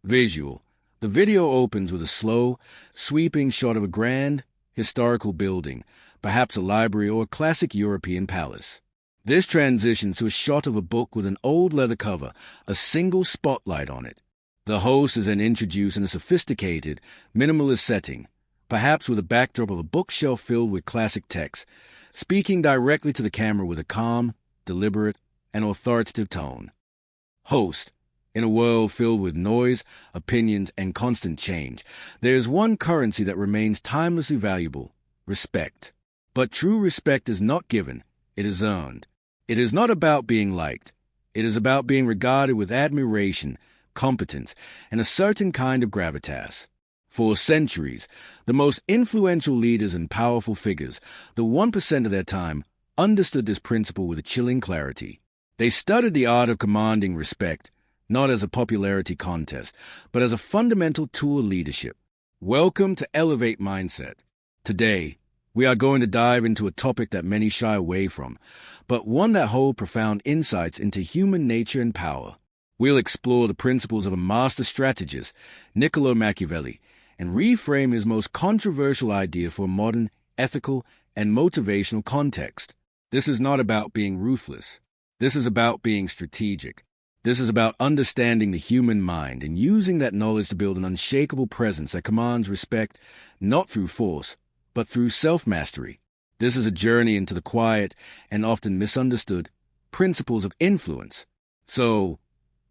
Visual. The video opens with a slow, sweeping shot of a grand, historical building, perhaps a library or a classic European palace. This transitions to a shot of a book with an old leather cover, a single spotlight on it. The host is then introduced in a sophisticated, minimalist setting, perhaps with a backdrop of a bookshelf filled with classic texts, speaking directly to the camera with a calm, deliberate, and authoritative tone. Host. In a world filled with noise, opinions, and constant change, there is one currency that remains timelessly valuable: respect. But true respect is not given, it is earned. It is not about being liked. It is about being regarded with admiration, competence, and a certain kind of gravitas. For centuries, the most influential leaders and powerful figures, the 1% of their time, understood this principle with a chilling clarity. They studied the art of commanding respect, not as a popularity contest, but as a fundamental tool of leadership. Welcome to Elevate Mindset. Today, we are going to dive into a topic that many shy away from, but one that holds profound insights into human nature and power. We'll explore the principles of a master strategist, Niccolò Machiavelli, and reframe his most controversial idea for a modern, ethical, and motivational context. This is not about being ruthless. This is about being strategic. This is about understanding the human mind and using that knowledge to build an unshakable presence that commands respect not through force, but through self-mastery. This is a journey into the quiet and often misunderstood principles of influence. So,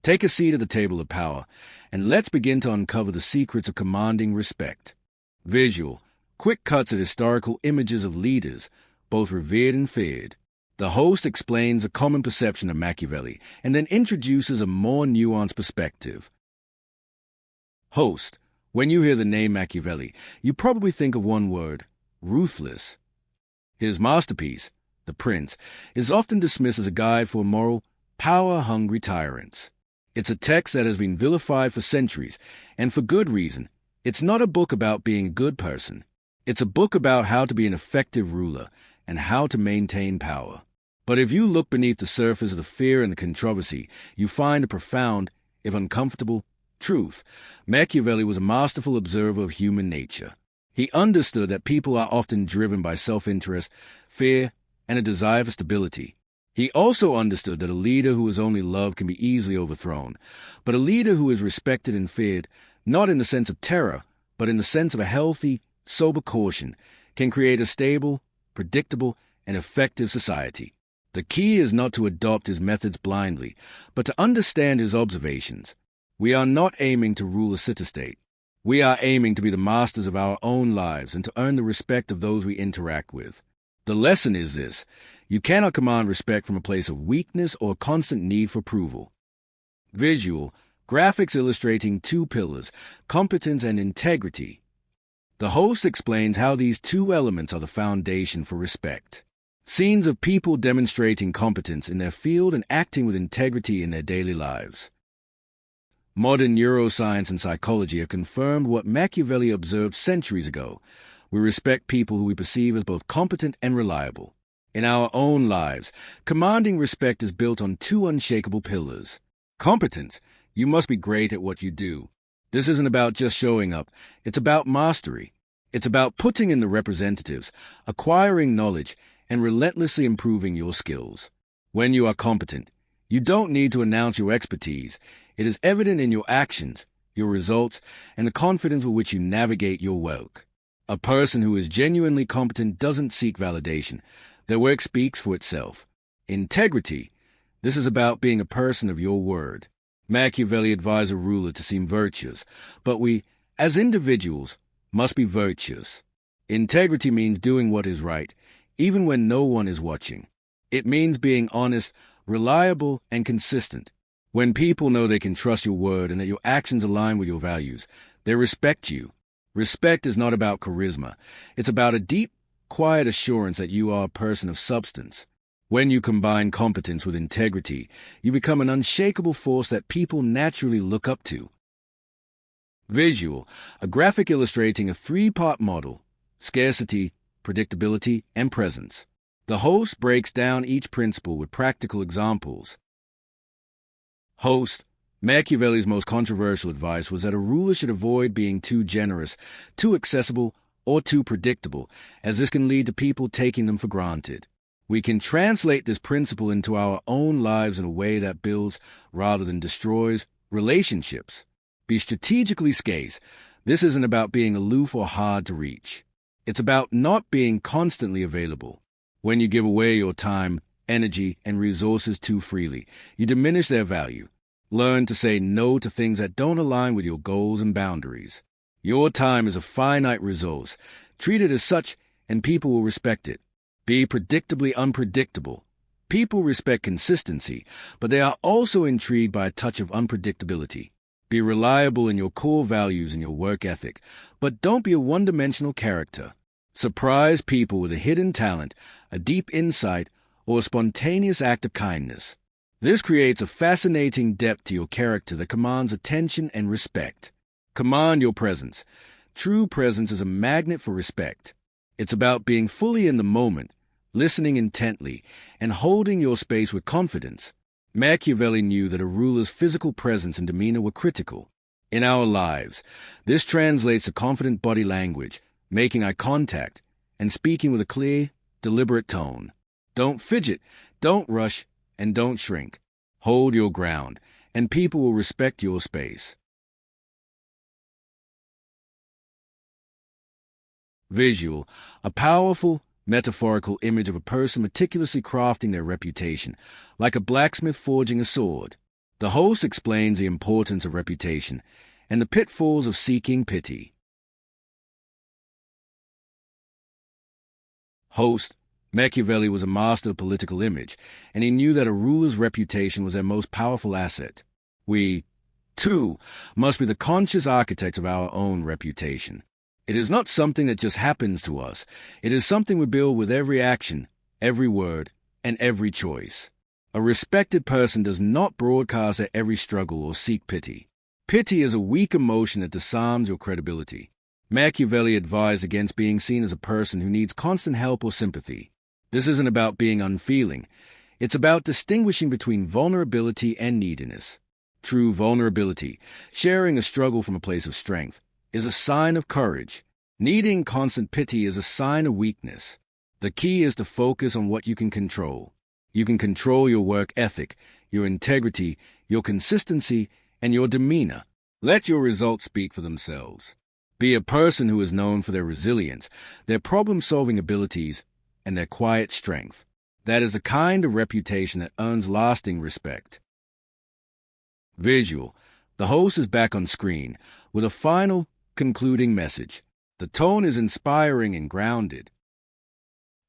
take a seat at the table of power, and let's begin to uncover the secrets of commanding respect. Visual. Quick cuts at historical images of leaders, both revered and feared. The host explains a common perception of Machiavelli and then introduces a more nuanced perspective. Host. When you hear the name Machiavelli, you probably think of one word: ruthless. His masterpiece, The Prince, is often dismissed as a guide for moral, power-hungry tyrants. It's a text that has been vilified for centuries, and for good reason. It's not a book about being a good person. It's a book about how to be an effective ruler and how to maintain power. But if you look beneath the surface of the fear and the controversy, you find a profound, if uncomfortable, truth. Machiavelli was a masterful observer of human nature. He understood that people are often driven by self-interest, fear, and a desire for stability. He also understood that a leader who is only loved can be easily overthrown, but a leader who is respected and feared, not in the sense of terror, but in the sense of a healthy, sober caution, can create a stable, predictable, and effective society. The key is not to adopt his methods blindly, but to understand his observations. We are not aiming to rule a city-state. We are aiming to be the masters of our own lives and to earn the respect of those we interact with. The lesson is this: you cannot command respect from a place of weakness or constant need for approval. Visual. Graphics illustrating two pillars, competence and integrity. The host explains how these two elements are the foundation for respect. Scenes of people demonstrating competence in their field and acting with integrity in their daily lives. Modern neuroscience and psychology have confirmed what Machiavelli observed centuries ago. We respect people who we perceive as both competent and reliable. In our own lives, commanding respect is built on two unshakable pillars. Competence. You must be great at what you do. This isn't about just showing up. It's about mastery. It's about putting in the representatives, acquiring knowledge, and relentlessly improving your skills. When you are competent, you don't need to announce your expertise. It is evident in your actions, your results, and the confidence with which you navigate your work. A person who is genuinely competent doesn't seek validation. Their work speaks for itself. Integrity. This is about being a person of your word. Machiavelli advised a ruler to seem virtuous, but we, as individuals, must be virtuous. Integrity means doing what is right, even when no one is watching. It means being honest, reliable, and consistent. When people know they can trust your word and that your actions align with your values, they respect you. Respect is not about charisma. It's about a deep, quiet assurance that you are a person of substance. When you combine competence with integrity, you become an unshakable force that people naturally look up to. Visual, a graphic illustrating a three-part model: scarcity, predictability, and presence. The host breaks down each principle with practical examples. Host, Machiavelli's most controversial advice was that a ruler should avoid being too generous, too accessible, or too predictable, as this can lead to people taking them for granted. We can translate this principle into our own lives in a way that builds, rather than destroys, relationships. Be strategically scarce. This isn't about being aloof or hard to reach. It's about not being constantly available. When you give away your time, energy, and resources too freely, you diminish their value. Learn to say no to things that don't align with your goals and boundaries. Your time is a finite resource. Treat it as such, and people will respect it. Be predictably unpredictable. People respect consistency, but they are also intrigued by a touch of unpredictability. Be reliable in your core values and your work ethic, but don't be a one-dimensional character. Surprise people with a hidden talent, a deep insight, or a spontaneous act of kindness. This creates a fascinating depth to your character that commands attention and respect. Command your presence. True presence is a magnet for respect. It's about being fully in the moment, listening intently, and holding your space with confidence. Machiavelli knew that a ruler's physical presence and demeanor were critical. In our lives, this translates to confident body language, making eye contact, and speaking with a clear, deliberate tone. Don't fidget, don't rush, and don't shrink. Hold your ground, and people will respect your space. Visual, a powerful, metaphorical image of a person meticulously crafting their reputation, like a blacksmith forging a sword. The host explains the importance of reputation and the pitfalls of seeking pity. Host, Machiavelli was a master of political image, and he knew that a ruler's reputation was their most powerful asset. We, too, must be the conscious architects of our own reputation. It is not something that just happens to us. It is something we build with every action, every word, and every choice. A respected person does not broadcast their every struggle or seek pity. Pity is a weak emotion that disarms your credibility. Machiavelli advised against being seen as a person who needs constant help or sympathy. This isn't about being unfeeling. It's about distinguishing between vulnerability and neediness. True vulnerability, sharing a struggle from a place of strength, is a sign of courage. Needing constant pity is a sign of weakness. The key is to focus on what you can control. You can control your work ethic, your integrity, your consistency, and your demeanor. Let your results speak for themselves. Be a person who is known for their resilience, their problem-solving abilities, and their quiet strength. That is the kind of reputation that earns lasting respect. Visual. The host is back on screen with a final, concluding message. The tone is inspiring and grounded.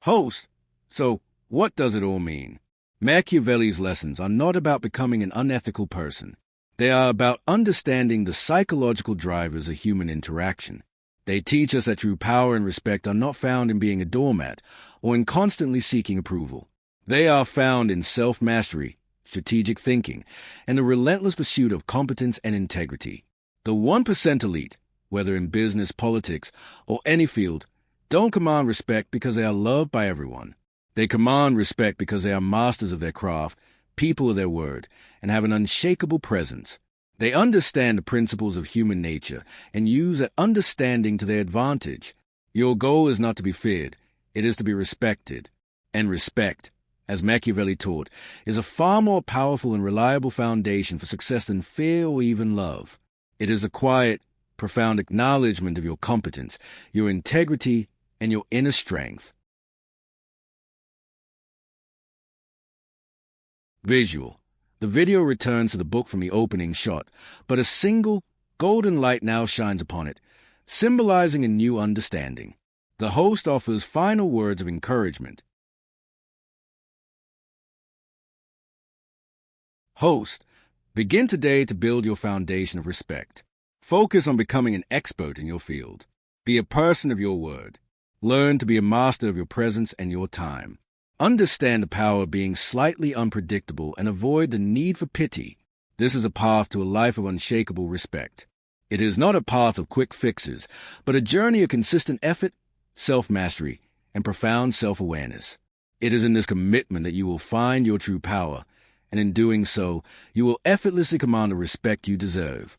Host. So, what does it all mean? Machiavelli's lessons are not about becoming an unethical person. They are about understanding the psychological drivers of human interaction. They teach us that true power and respect are not found in being a doormat or in constantly seeking approval. They are found in self-mastery, strategic thinking, and the relentless pursuit of competence and integrity. The 1% elite, whether in business, politics, or any field, don't command respect because they are loved by everyone. They command respect because they are masters of their craft, people of their word, and have an unshakable presence. They understand the principles of human nature and use that understanding to their advantage. Your goal is not to be feared, it is to be respected. And respect, as Machiavelli taught, is a far more powerful and reliable foundation for success than fear or even love. It is a quiet, profound acknowledgement of your competence, your integrity, and your inner strength. Visual. The video returns to the book from the opening shot, but a single, golden light now shines upon it, symbolizing a new understanding. The host offers final words of encouragement. Host, begin today to build your foundation of respect. Focus on becoming an expert in your field. Be a person of your word. Learn to be a master of your presence and your time. Understand the power of being slightly unpredictable and avoid the need for pity. This is a path to a life of unshakable respect. It is not a path of quick fixes, but a journey of consistent effort, self-mastery, and profound self-awareness. It is in this commitment that you will find your true power and in doing so, you will effortlessly command the respect you deserve.